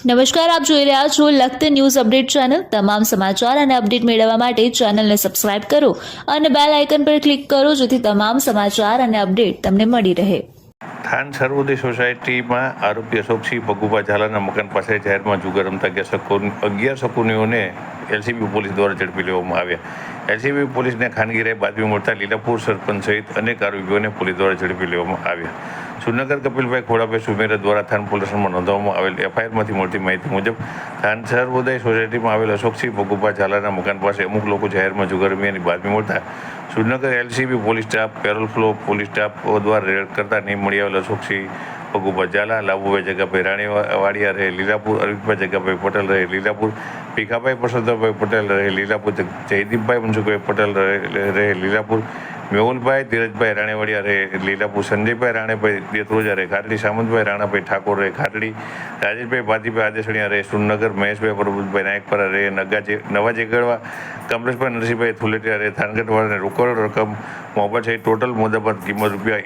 નમસ્કાર, આપ જોઈ રહ્યા છો લખત ન્યૂઝ અપડેટ ચેનલ। તમામ સમાચાર અને અપડેટ મેળવવા માટે ચેનલને સબસ્ક્રાઇબ કરો અને બેલ આઇકન પર ક્લિક કરો જેથી તમામ સમાચાર અને અપડેટ તમને મળી રહે। થાન સર્વોદય સોસાયટીમાં આરોપી અશોકસિંહ ભગુભા ઝાલાના મકાન પાસે જાહેરમાં જુગાર રમતા 11 શકુનીઓને એલસીબી પોલીસ દ્વારા ઝડપી લેવામાં આવ્યા। એલસીબી પોલીસને ખાનગી રાહે બાતમી મળતા લીલાપુર સરપંચ સહિત અનેક આરોપીઓને પોલીસ દ્વારા ઝડપી લેવામાં આવ્યા। સુરનગર કપિલભાઈ ખોડાભાઈ સુમેરા દ્વારા થાન પોલીસ સ્ટેશનમાં નોંધવામાં આવેલ એફઆઈઆરમાંથી મળતી માહિતી મુજબ થાન સર્વોદય સોસાયટીમાં આવેલ અશોકસિંહ ભગુભા ઝાલાના મકાન પાસે અમુક લોકો જાહેરમાં જુગાર રમ્યાની બાતમી મળતા સુરનગર LCB police staff, parole furlough police staff દ્વારા રેડ કરતા નહીં મળી આવેલ અશોકસિંહ ભગુભા ઝાલા, લાભુભાઈ જગાભાઈ રાણીવાડિયા રહે લીલાપુર, અરવિંદભાઈ જગાભાઈ પટેલ રહે લીલાપુર, ભીખાભાઈ પરસોત્તમભાઈ પટેલ રહે લીલાપુર, જયદીપભાઈ મનસુખભાઈ પટેલ રહે લીલાપુર, મેહુલભાઈ ધીરજભાઈ રાણીવાડિયા રહે લીલાપુર, સંજયભાઈ રાણેભાઈ દેત્રોજા રહે ખાટડી, સામંતભાઈ રાણાભાઈ ઠાકોર રહે ખાટડી, રાજેશભાઈ ભાતીભાઈ આદેશણિયા રહે સુરનગર, મહેશભાઈ પ્રભુભાઈ નાયકપરા રહે નવાજેગડવા, કમલેશભાઈ નરસિંહભાઈ થુલેટિયા રહે થાનગઢવાળાને રોકડ રકમ મોબાઈલ સહિત ટોટલ મુદ્દામાલ કિંમત રૂપિયા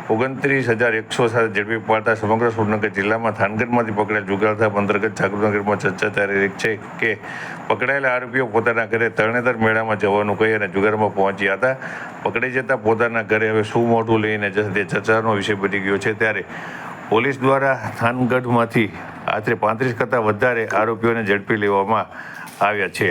1,29,100 સાથે ઝડપી પાડતા સમગ્ર સુરનગર જિલ્લામાં થાનગઢમાંથી પકડાયેલ જુગારધામ અંતર્ગત જાગૃતનગરમાં ચર્ચા ચાલી રહી છે કે પકડાયેલા આરોપીઓ પોતાના ઘરે તરણેતર મેળામાં જવાનું કહી અને જુગારમાં પહોંચ્યા હતા। પકડાઈ જતા પોતાના ઘરે હવે શું મોઢું લઈને જશે તે ચર્ચાનો વિષય બની ગયો છે। ત્યારે પોલીસ દ્વારા થાનગઢમાંથી આશરે 35 કરતાં વધારે આરોપીઓને ઝડપી લેવામાં આવ્યા છે।